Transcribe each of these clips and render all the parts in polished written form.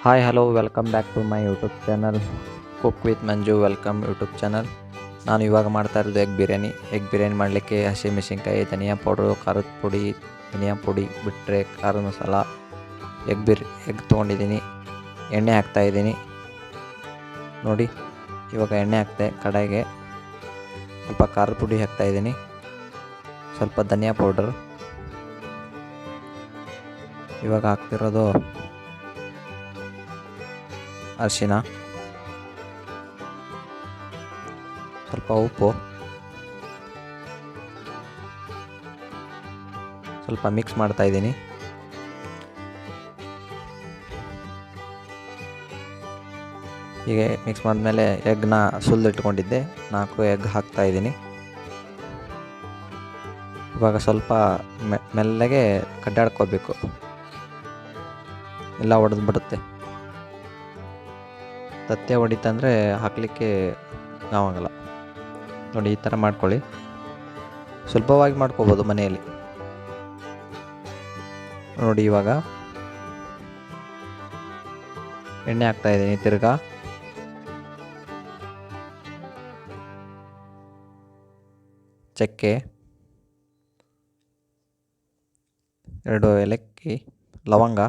Hi hello welcome back to my YouTube channel cook with Manju welcome YouTube channel. ನಾನು ಇವಾಗ ಮಾಡ್ತಾ ಇರೋದು egg biryani ಮಾಡಲಿಕ್ಕೆ ಹಸಿಮೆಣಸಿನ್ಕಾಯಿ, ಧನಿಯಾ ಪೌಡ್ರು, ಖಾರದ ಪುಡಿ, ಧನಿಯಾ ಪುಡಿ ಬಿಟ್ಟರೆ ಖಾರದ ಮಸಾಲ, ಎಗ್ ತೊಗೊಂಡಿದ್ದೀನಿ. ಎಣ್ಣೆ ಹಾಕ್ತಾಯಿದ್ದೀನಿ ನೋಡಿ. ಇವಾಗ ಎಣ್ಣೆ ಹಾಕ್ತೆ ಕಡಾಯಿಗೆ. ಸ್ವಲ್ಪ ಖಾರದ ಪುಡಿ ಹಾಕ್ತಾಯಿದ್ದೀನಿ, ಸ್ವಲ್ಪ ಧನಿಯಾ ಪೌಡ್ರ್. ಇವಾಗ ಹಾಕ್ತಿರೋದು ಅರಿಶಿನ, ಸ್ವಲ್ಪ ಉಪ್ಪು, ಸ್ವಲ್ಪ ಮಿಕ್ಸ್ ಮಾಡ್ತಾಯಿದ್ದೀನಿ. ಹೀಗೆ ಮಿಕ್ಸ್ ಮಾಡಿದ್ಮೇಲೆ ಎಗ್ನ ಸುಲಿದಿಟ್ಕೊಂಡಿದ್ದೆ 4 ಎಗ್ ಹಾಕ್ತಾಯಿದ್ದೀನಿ. ಇವಾಗ ಸ್ವಲ್ಪ ಮೆಲ್ಲಗೆ ಕಡ್ಡಾಡ್ಕೋಬೇಕು, ಎಲ್ಲ ಒಡೆದ್ಬಿಡುತ್ತೆ. ತತ್ತೆ ಹೊಡಿತಂದರೆ ಹಾಕಲಿಕ್ಕೆ ಆಗೋಂಗಿಲ್ಲ ನೋಡಿ. ಈ ಥರ ಮಾಡ್ಕೊಳ್ಳಿ, ಸುಲಭವಾಗಿ ಮಾಡ್ಕೋಬೋದು ಮನೆಯಲ್ಲಿ ನೋಡಿ. ಇವಾಗ ಎಣ್ಣೆ ಹಾಕ್ತಾಯಿದ್ದೀನಿ, ತಿರ್ಗಾ ಚಕ್ಕೆ, 2 ಏಲಕ್ಕಿ, ಲವಂಗ,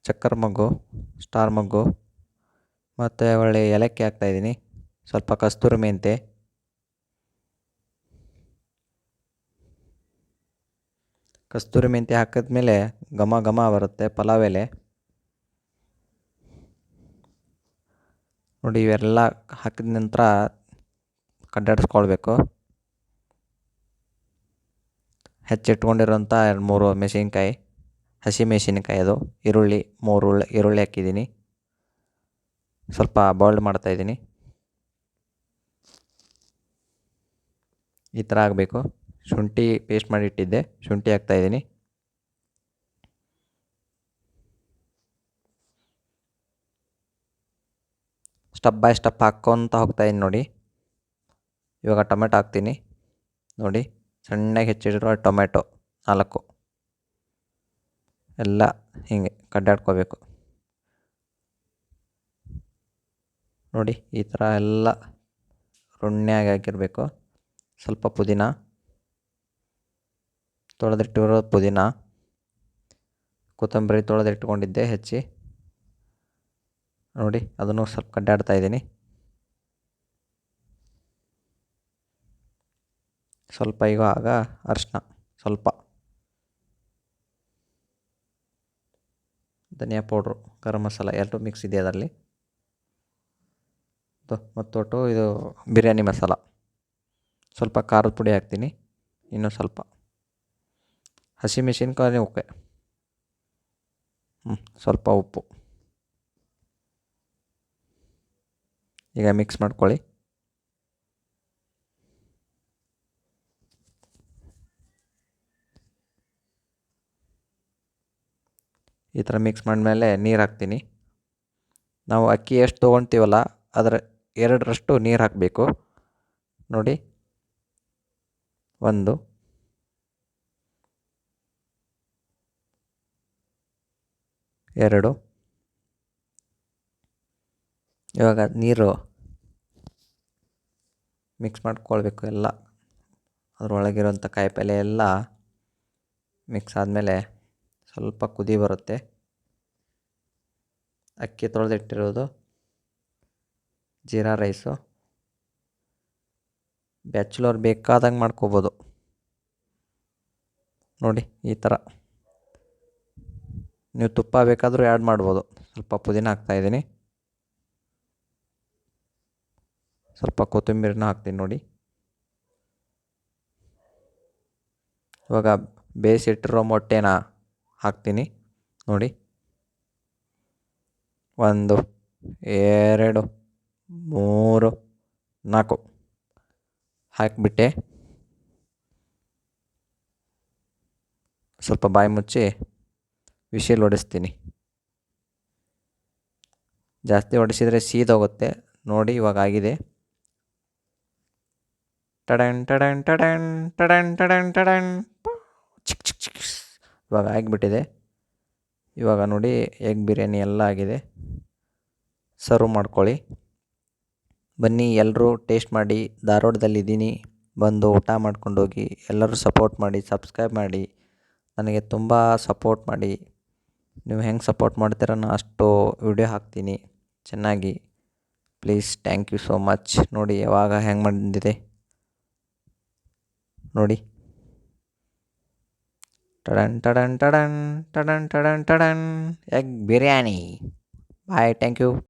ಚಕ್ಕರ್ ಮೊಗ್ಗು, ಸ್ಟಾರ್ ಮೊಗ್ಗು, ಮತ್ತು ಒಳ್ಳೆ ಏಲಕ್ಕಿ ಹಾಕ್ತಾಯಿದ್ದೀನಿ. ಸ್ವಲ್ಪ ಕಸ್ತೂರಿ ಮೆಂತೆ, ಹಾಕಿದ್ಮೇಲೆ ಘಮ ಘಮ ಬರುತ್ತೆ ಪಲಾವ್ ಎಲೆ ನೋಡಿ. ಇವೆಲ್ಲ ಹಾಕಿದ ನಂತರ ಕಡ್ಡಾಡಿಸ್ಕೊಳ್ಬೇಕು. ಹೆಚ್ಚಿಟ್ಕೊಂಡಿರೋಂಥ 2-3 ಮೆಣಸಿನ್ಕಾಯಿ, ಹಸಿಮೆಣಸಿನ್ಕಾಯಿ, ಅದು ಈರುಳ್ಳಿ 3 ಈರುಳ್ಳಿ ಹಾಕಿದ್ದೀನಿ. ಸ್ವಲ್ಪ ಬಾಯ್ಲ್ಡ್ ಮಾಡ್ತಾಯಿದ್ದೀನಿ. ಈ ಥರ ಆಗಬೇಕು. ಶುಂಠಿ ಪೇಸ್ಟ್ ಮಾಡಿ ಇಟ್ಟಿದ್ದೆ, ಶುಂಠಿ ಹಾಕ್ತಾಯಿದ್ದೀನಿ. ಸ್ಟೆಪ್ ಬೈ ಸ್ಟೆಪ್ ಹಾಕ್ಕೊತ ಹೋಗ್ತಾಯಿದ್ದೀನಿ ನೋಡಿ. ಇವಾಗ ಟೊಮೆಟೊ ಹಾಕ್ತೀನಿ ನೋಡಿ. ಸಣ್ಣಗೆ ಹೆಚ್ಚಿಟ್ಟಿರೋ ಟೊಮೆಟೊ 4 ಎಲ್ಲ ಹೀಗೆ ಕಡ್ಡಾಡ್ಕೋಬೇಕು ನೋಡಿ. ಈ ಥರ ಎಲ್ಲ ರುಣ್ಯಾಗಿ ಹಾಕಿರಬೇಕು. ಸ್ವಲ್ಪ ಪುದೀನ, ತೊಳೆದಿಟ್ಟಿರೋ ಪುದೀನ, ಕೊತ್ತಂಬರಿ ತೊಳೆದಿಟ್ಕೊಂಡಿದ್ದೆ ಹೆಚ್ಚಿ ನೋಡಿ. ಅದನ್ನು ಸ್ವಲ್ಪ ಕಡ್ಡಾಡ್ತಾಯಿದ್ದೀನಿ. ಸ್ವಲ್ಪ ಇವಾಗ ಅರಿಶಿನ, ಸ್ವಲ್ಪ ಧನಿಯಾ ಪೌಡ್ರು, ಗರಂ ಮಸಾಲ 2 ಮಿಕ್ಸ್ ಇದೆ ಅದರಲ್ಲಿ. ಮತ್ತೊಟ್ಟು ಇದು ಬಿರಿಯಾನಿ ಮಸಾಲ, ಸ್ವಲ್ಪ ಖಾರದ ಪುಡಿ ಹಾಕ್ತೀನಿ. ಇನ್ನೂ ಸ್ವಲ್ಪ ಹಸಿಮೆಣಸಿನ್ಕಾಯಿ ಓಕೆ, ಸ್ವಲ್ಪ ಉಪ್ಪು. ಈಗ ಮಿಕ್ಸ್ ಮಾಡ್ಕೊಳ್ಳಿ. ಈ ಥರ ಮಿಕ್ಸ್ ಮಾಡಿದ್ಮೇಲೆ ನೀರು ಹಾಕ್ತೀನಿ. ನಾವು ಅಕ್ಕಿ ಎಷ್ಟು ತೊಗೊಳ್ತೀವಲ್ಲ ಅದರ 2ರಷ್ಟು ನೀರು ಹಾಕಬೇಕು ನೋಡಿ. 1, 2. ಇವಾಗ ನೀರು ಮಿಕ್ಸ್ ಮಾಡ್ಕೊಳ್ಬೇಕು ಎಲ್ಲ. ಅದರೊಳಗಿರೋಂಥ ಕಾಯಿಪಲ್ಲೆ ಎಲ್ಲ ಮಿಕ್ಸ್ ಆದಮೇಲೆ ಸ್ವಲ್ಪ ಕುದಿ ಬರುತ್ತೆ. ಅಕ್ಕಿ ತೊಳೆದಿಟ್ಟಿರೋದು, ಜೀರಾ ರೈಸು. ಬ್ಯಾಚುಲರ್ ಬೇಕಾದಂಗೆ ಮಾಡ್ಕೋಬೋದು ನೋಡಿ. ಈ ಥರ ನೀವು ತುಪ್ಪ ಬೇಕಾದರೂ ಆ್ಯಡ್ ಮಾಡ್ಬೋದು. ಸ್ವಲ್ಪ ಪುದೀನ ಹಾಕ್ತಾಯಿದ್ದೀನಿ, ಸ್ವಲ್ಪ ಕೊತ್ತಂಬರಿನ ಹಾಕ್ತೀನಿ ನೋಡಿ. ಇವಾಗ ಬೇಯಿಸಿಟ್ಟಿರೋ ಮೊಟ್ಟೆನ ಹಾಕ್ತೀನಿ ನೋಡಿ. 1, 2, 3, 4 ಹಾಕಿಬಿಟ್ಟೆ. ಸ್ವಲ್ಪ ಬಾಯಿ ಮುಚ್ಚಿ ವಿಶಿಲ್ ಹೊಡಿಸ್ತೀನಿ. ಜಾಸ್ತಿ ಹೊಡಿಸಿದರೆ ಸೀದೋಗುತ್ತೆ ನೋಡಿ. ಇವಾಗ ಆಗಿದೆ. ಟಡನ್ ಟಡನ್ ಟಡನ್ ಟಡನ್ ಟಡನ್ ಟಡನ್ ಚಿಕ್ ಚಿಕ್ ಚಿಕ್. ಇವಾಗ ಆಗಿಬಿಟ್ಟಿದೆ. ಇವಾಗ ನೋಡಿ ಎಗ್ ಬಿರಿಯಾನಿ ಎಲ್ಲ ಆಗಿದೆ. ಸರ್ವ್ ಮಾಡ್ಕೊಳ್ಳಿ. ಬನ್ನಿ ಎಲ್ಲರೂ ಟೇಸ್ಟ್ ಮಾಡಿ. ಧಾರವಾಡದಲ್ಲಿದ್ದೀನಿ, ಬಂದು ಊಟ ಮಾಡ್ಕೊಂಡೋಗಿ. ಎಲ್ಲರೂ ಸಪೋರ್ಟ್ ಮಾಡಿ, ಸಬ್ಸ್ಕ್ರೈಬ್ ಮಾಡಿ, ನನಗೆ ತುಂಬ ಸಪೋರ್ಟ್ ಮಾಡಿ. ನೀವು ಹೆಂಗೆ ಸಪೋರ್ಟ್ ಮಾಡ್ತೀರ ನಾನು ಅಷ್ಟು ವಿಡಿಯೋ ಹಾಕ್ತೀನಿ ಚೆನ್ನಾಗಿ. Please thank you so much. ನೋಡಿ ಯಾವಾಗ ಹೆಂಗೆ ಬಂದಿದೆ ನೋಡಿ. ಟಡನ್ ಟಡನ್ ಟಡನ್ ಟಡನ್ ಟಡನ್ ಟಡನ್ egg biryani. Bye, thank you.